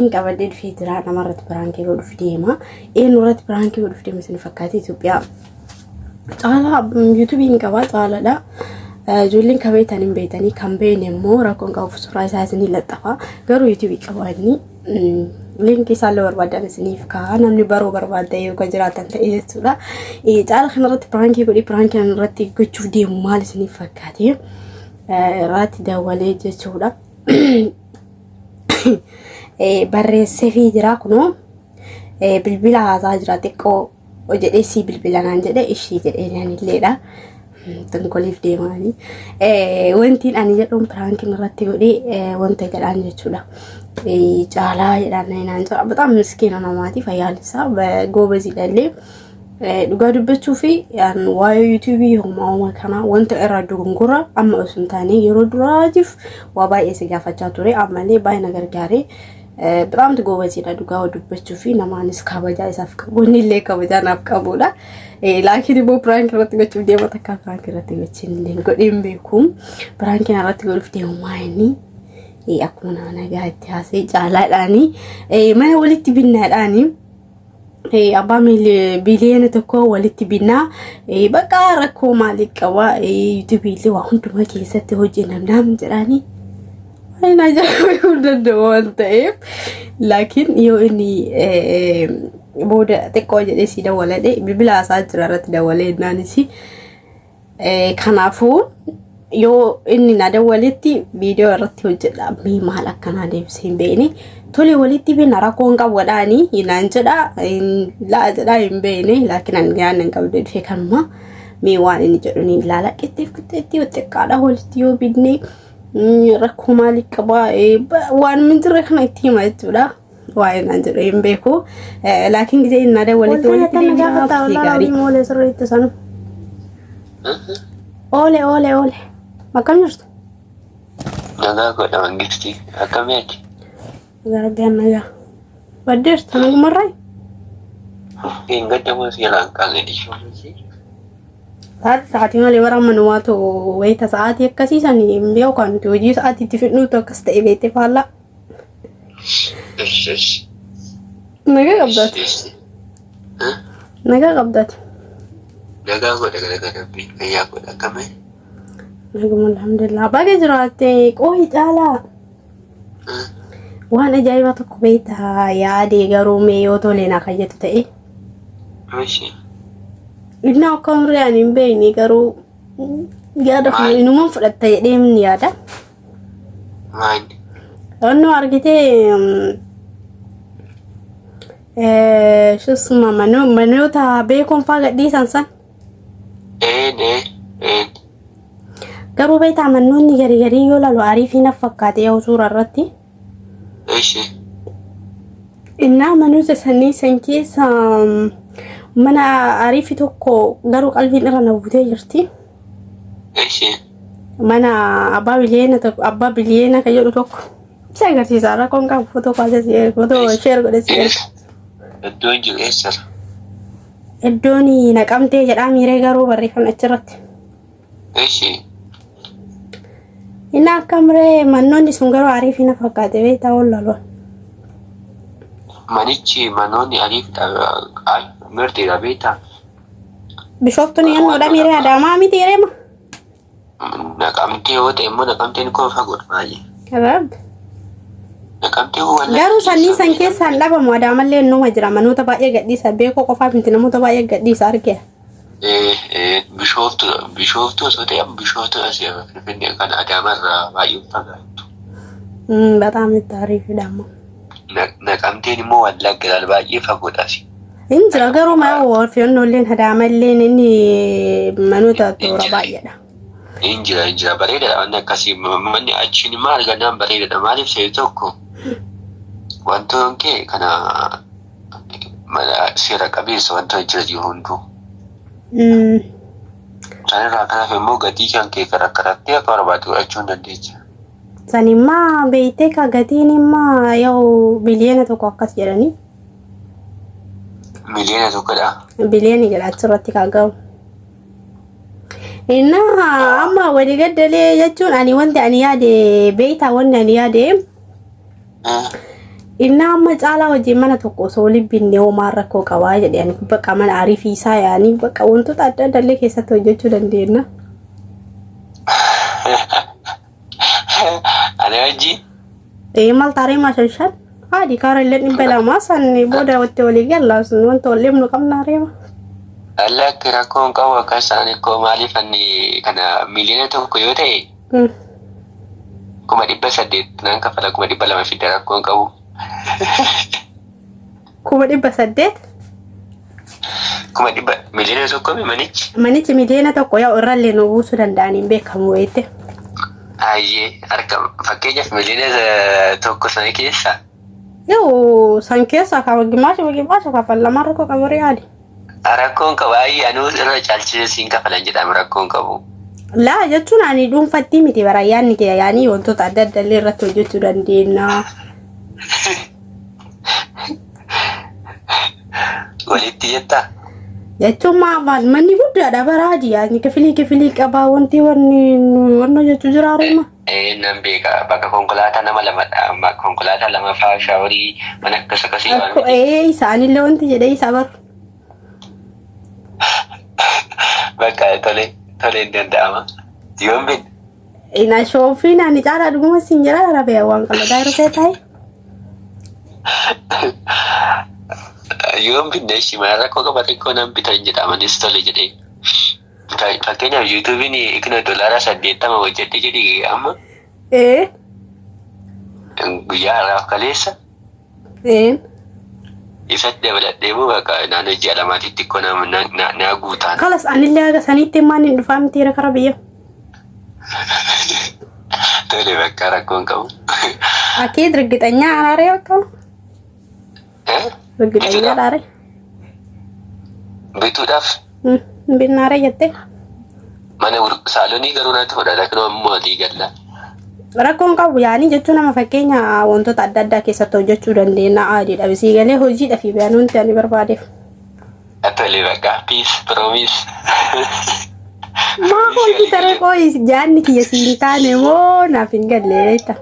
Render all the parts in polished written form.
link abadde fi dira namarrat prank godhu fideema eenurrat prank godhu fideema sin fakkaati Itoophiyaa taala YouTube qaba taala julin kabeetan hin beetanii kan beeynemmoo rakkoon qabu suuraa isaanii laxafa garuu YouTube qabaani link isaa la barbaadan isiniif ka namni baroo barbaada yoo ka jiraatan ta'e jechuudha taala kanarratti prank godhi prank kanarratti gochuuf deemu maal isiniif fakkaati raati dawalee jechuudha barreessee fi jira kunoo bilbila haasaa jira xiqqoo jedhee si bilbilanaan jedhe ishii jedhee naniilleedha tangoliif deemaani wantiin ani jedhuun prankin irratti godhi wanta jedhaan jechuudha caalaa jedhaan naan jira bataam miskiina namaati fayyaalisa goobazidhallee dhugaa dubbachuu fi waa'ee YouTube homaa kana wanta irra dogongora amma osoo taane yeroo duraatiif waa baay'ee si gaafachaa ture ammallee baay'ee gargaaree biraam goobazidha dhugaa dubbachuu fi namaanis kabaja isaaf qabuunillee kabaja naaf qabudha laakiin immoo prank irratti gochuuf deema takka prank irratti gochuunillee godhin beekum prank irratti godhuuf deemu maayini akkuma nama nagaa itti haasee caalaadhaani mana walitti binnaadhaani abbaa biliyeena tokko walitti binnaa bakka rakkoo maaliif qaba YouTube illee waa hundumaa keessatti hojii namnaam jedhaani أنا جاي ودنا وانتهي لكن يو إني بودا تقول جدي سيدا ولدي ببلا ساجرة رتدا ولد نانسي كنافو يو إني نادا ولدي فيديو رتي وجد مي مالك كنا ديبسين بيني تولي ولدي بينارا كونغا وداني ينانجدا لا جدا ينبيني لكن أنا نقول في كلمة مي وان إني جروني لا لا كتير كتير وتكادا ولدي وبيني rakko maaliif qaba waan min jirre kana itti machuudha waa'ee naan jedhu hin beeku laakiin gisee innada walitti gaarii moolee sirriitti sanu ole makam jirtu nagaa godha mangisti akkamiiti gargaan nagaa baddeerta nagumarraa hin gaddamu siilaan qaanee dishoomsi saati malee waraamanu waatu wayita sa'aatii akkasiisanii yoo kan nuti hojii sa'aatii itti fidnuutu akkas ta'e beekte faallaa. Nagaa qabdaati. Nagaa qabdaati. Nagaa godha gargaarambii fayyaa godha akkamii. Naguma alhamdulillah baga jiraatte qooyi caalaa. Waan ajaa'ibaa tokko beektaa yaadee garuu mee yoo tolee naa kayyatu ta'e. Inna kamri ani beeni garu yaada kan inuma fudhatta jedheemni yaada onno argite shusma manota beekon fa gadhiisan san garu beeta mannoonni gari yoo lalu ariifina fakkaate yoo suura irratti inna manota sanni san keessa mana ariifi tokko garuu qalbiin irra na buutee jirti. Mana abbaa biliyeena kan jedhu tokko isa agarsiisa rakkoon qabu footoo kaasee footoo sheer godhesi erga. Iddoon jiru eessa? Iddoon naqamtee jedhaa miiree garuu barreeffamni achirratti. Inni akkamree mannoonni sun garuu ariifi na fakkaate beektaa oolaloon. Manichi manoonni ariifidha mirti rabita bishoftun yanno da mire adama mi tirema naqamte wote immoo naqamteen ko fagoot maayi kabab naqamte wala garu sanni san keessa labamu adamallee numa jira manoota baay'ee gadhiisa beekoo qofaaf inti namoota baay'ee gadhiisa arge bishoftu sote bishoftu asii finfinnee kan adamarraa baay'ee fagaatu bataam itti ariifidhamu naqamteen immoo wallaggaa baay'ee fagoodhaasi injira garuu maa warfiyonnolleen hadamalleen inni manoota toora baay'eedha. Injira bareedaadha waan akkasii manni achiin maal gannaan bareedaadha maaliif ta'e tokko wantoon kee kana mala seera qabeessa wantoota jira jiru hunduu. Sanirraa kanaaf immoo gatii kan kee karakkarattee akka barbaadu godhachuu hin dandeecha. Sanimmaa beektee ka gatiin immaa yoo biliyeena tokko akkas jedhanii. Miliyeena tokkodha. Biliyeeni jedha achirratti kaagamu. Inna amma wali gaddalee jechuun ani wanti ani yaade beektaa wanti ani yaade Inna amma caalaa hojii mana tokko osoo libbinne homaa rakkoo qabaa jedhanii bakka mana ariifiisaa yaanii bakka wantoota adda addaallee keessatti hojjechuu dandeenya. Ani hojii? Maal taaree maashanshan? Haadhi kaara illee dhibba lamaa sanni booda watti walii galaa sun wanta wallee nu qabnaa reema. Lakki rakkoon qabu akka isaan ikkoo maaliif ani kana miliyoona tokko yoo ta'e 800 naan kafala 200 fidda rakkoon qabu. 800? 100 miliyoona tokko manichi? Manichi miliyoona tokko yaa irrallee nu buusuu danda'aniin beekamu weette. Ayyee harka fakkeenyaaf miliyoona tokko sana keessa? Yoo san keessa gimaasha kafalamaa rakkoo qabu yaadi. Rakkoon qabu ayyee anuu irra caalchisee siin kafalan jedhama rakkoon qabu. Laa jechuun ani dhuunfatti miti bara yaanni kee yaanii wantoota adda addaallee irratti hojjechuu dandeenya. Walitti jettaa? Jechuun manni guddaadha baraadi yaani kifilii qabaa wanti hojjechuu jira reema. Nan beeka bakka konkolaataa nama lamadha konkolaataa lama faa shaaworii mana akkasii waan miti. Isaanillee wanti jedhee isa baru. Bakka tole hin danda'ama. Yoon bin? Ina shoofiin ani caalaa dhuguma siin jira rabee waan qal'ataa yeroo see taa'e. Yoon bin deeshi mana rakkoo qabate koo nan bitan jedhamanis tole jedhee. Fakkeenyaaf yuutuubiin ikna $80 hojjette jedhi amma. Guyyaa har'aaf kaleessa. Isatti dabaladhee moo bakka naannoo ji'a lamaatitti ikkoo naa guutaan. Kalas anillee aga saniitti maan hin dhufaa miti kara biyya. Tole bakka rakkoon qabu. Akkiit riggixanyaa araaree bakka. Riggixanyaa araaree. Bituudhaaf? Binnaaree jettee. Mana saalonii garuu naatti fudhata kanoo ammoo adii galla. Rakkoon qabu yaani jechuun nama fakkeenya wantoota adda addaa keessatti hojjechuu dandeenya aadiidha. Bisii galee hojiidha fi biyyaanumti ani barbaadeef. Tole bakka peace promise. Maa hoji taree qooyi jaanni kiyya siin taane moo naaf hin galle beekta.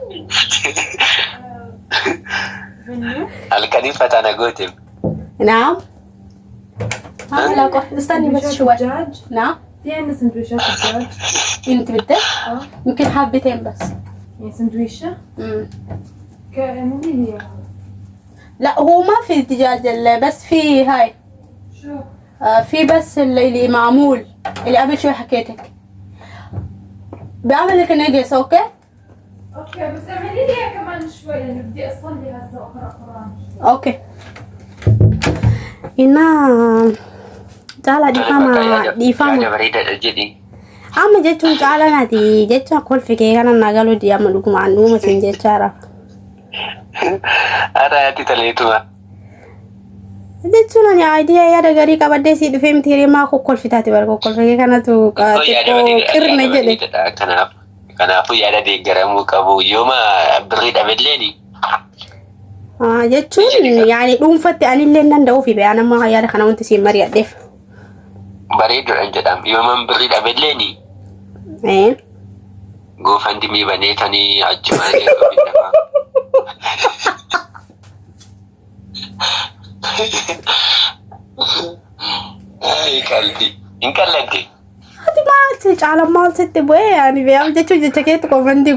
Halkanii fataana goote. Naam. لا استني بس شوي نعم في عندنا سندويشات دجاج. انت بدك؟ يمكن حبتين بس. يعني سندويشة؟ كأنه هي. لا هو ما في دجاج بس في هاي. شو؟ في بس اللي معمول اللي قبل شوي حكيتك. بعمل لك نجس اوكي؟ اوكي بس اعملي لي كمان شوي لانه بدي اصلي هسه واقرا قران. اوكي. إنها جالا ديفاما أما جتون جالا نادي جتون كل فكرة كنا نقولوا دي أما لكم عنو ما سنجتشارا أنا أتي تليتوا جتون أنا عادي يا دعاري كبدي سيد فيلم تيري ما أخو كل فتاتي بركو كل فكرة كنا تو كيرنا جدي كنا أبو يا دادي جرامو كابو يوم بريد أبدلني jechuun yaani dhuunfatti anillee nan da'uu fi bayaan amma yaada kana wanti siin mari'adheef. Bareedoodhaan jedhama. Yooman birrii dhabeelleeni. Goofandimii baneetanii achumaan qalbii. Hin qalladde. Ati maal caalaan maal sitti bu'ee yaani beeyam jechuun jecha keetti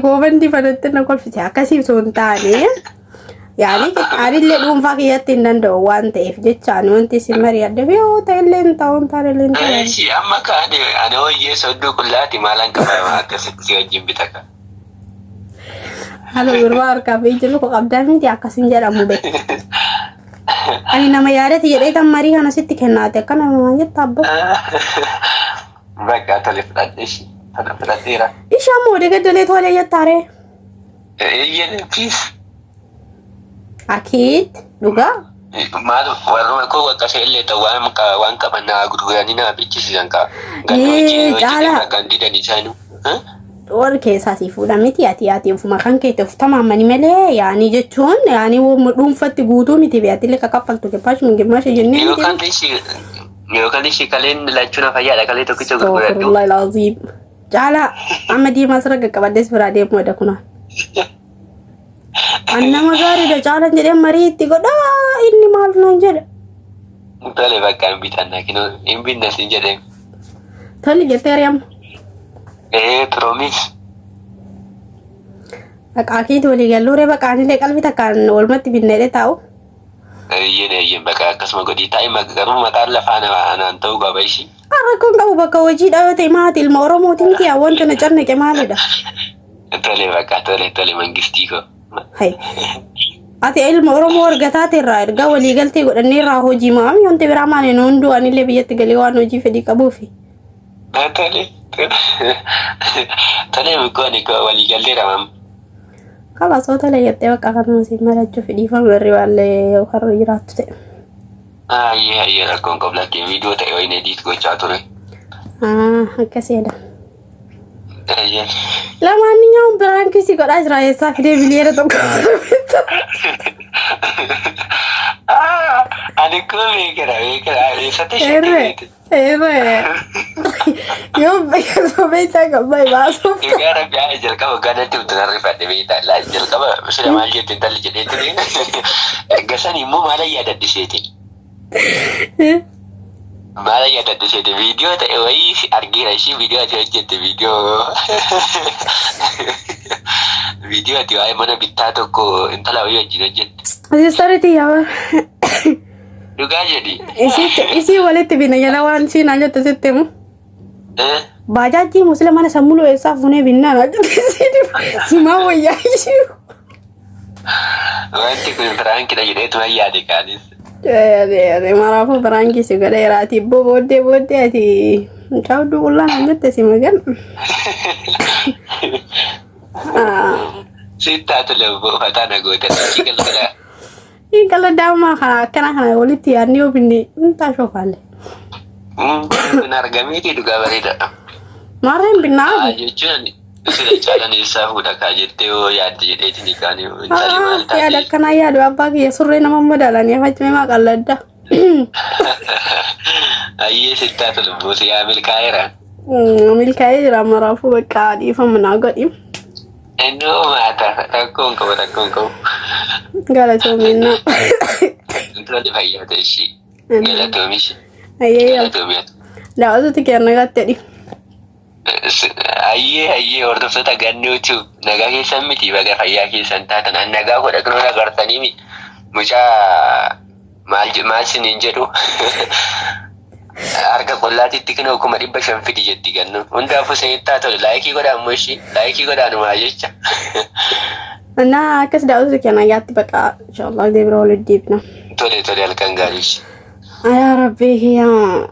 goofandii banatti na kolfise akkasii osoo hin taane. يعني أريد لهم فاكية تندن دوان تيف جتشان وانتي سمري أدبي أو تيلين تاون تارلين تيلين شيء أما كان أنا هو يسودو كلها تمالان كفاية ما تسكتي وجيم بتاعك هذا بربار كافي جلو قبضان تي أكاسين جرا مبي أنا نما يارتي يريد أمري أنا ستي كناتي كنا ما يتابع بقى تلف أديش هذا فلاتيرا إيش أمو دي كدلت ولا يتاري إيه بيس أكيد لغة ما ورنا كوا كسر اللي توام كوان كمنا غروراني نا بيجي سانكا جالا غاندي دني سانو ور كيساتي فولا متي أتي وفما كان كيتف تمام مني ملء يعني جتون يعني هو مدوم فت جودو متي بيأتي لك كابل تو كباش من جماش جنين يو كان ديشي كلين لاتشونا فيا لا كلين تو كيتو غروراني والله العظيم جالا أما دي مسرق كبدس برادي مودكونا Annama gaariidha caalan jedhee mariitti godha inni maal naan jedha. Tole bakka hin bitanna kinoo hin binnas hin jedhee. Tole jettee ari'amma. Promise. Akaakiitu walii galluuree baqaanillee qalbii takkaan walumatti binneedhe taa'u. Eeyyen bakka akkasuma godhii taa'ima garuu mataan lafaan anaan ta'uu qaba ishii. Rakkoon qabu bakka hojii dhaabate maati ilma Oromootiin miti wanta na carnaqe maalidha? Tole bakka tole mangistii koo. Hai. Ati ilma Oromoo argataate irraa ergaa walii galtee godhannee irraa hojii maami wanti biraa maali nu hunduu anillee biyyatti galee waan hojii fedhii qabuufi. Tole bukkooni koo walii galtee ramam. Kala soota leeyattee bakka kanuma si marachuuf dhiifama irri wallee har'a jiraattu ta'e. Ayyee rakkoon qoblaakkee viidiyoo ta'e wayin ediit gochaa ture. Akkasiidha. Lamaaniyyuu biraankii godhaa jira eessaa fidee biliyeera tokko. Ani kun beekera eessatti sheekkeeti. Yoo beekasoo beektaa qabaa baasuuf. Egaa rabbi jalqaba ganatti utuun arrifadhe beektaa jalqaba sila maal jette intalli jedhee ture. Erga san immoo maal yaadadhiseeti. Maal yaadadhiseeti viidiyoo ta'e wayii argeera ishii viidiyoo ati hojjette viidiyoo ati waa'ee mana bittaa tokko intala wayii wajjin hojjette. Asistariiti yaa. Dhugaa jedhi. Isii walitti bina jala waan siin ajjette sittemu. Bajaajii musliimana sammuu eessaa funee binnaan ajjette simaa wayyaa ishii. Wanti kun firaankidha jedheetuma yaade kaanis. Maraafuu biraankii si godheeraati booddee ati chaawduu qullaan ajjette si magan. Sittaatu lamboo fataa nagoota si galgala. Kalau dama kana walitti yaadni yoo binne inta shofaalle. Kun argameeti dhugaa bareeda. Maarreen binnaa. Jechuun sila caalan eessaa fuudha kaa jettee yoo yaadde jedheeti ni kaanii intalli maal taate. Yaada akkanaa yaadu abbaa kiyya surree nama madaalanii afachime maa qalladda. Ayyee sittaatu lamboo si yaa milkaa'eera. Milkaa'ee jira maraafuu bakka dhiifama naa godhi. Ennoo maata rakkoon qabu. Galatoominna. Intalli fayyaa ta'e ishii. Galatoomishi. Galatoomiyaatu. Daawwatuuti kenna gattedhi. Ayyee hordoftoota gannuutu nagaa keessan miti baga fayyaa keessan taatan an nagaa godha kunoo agartanii mi mucaa maal siniin jedhu harka qullaatitti kinoo 500 fidi jetti gannu hundaafuu seenittaa tole laayikii godhaa ammoo ishii laayikii godhaanumaa jecha. Naa akkas daawwatuuti kenna gaatti bakka inshallah deebira walitti deebina. Tole halkan gaarii. Yaa rabbii yaa.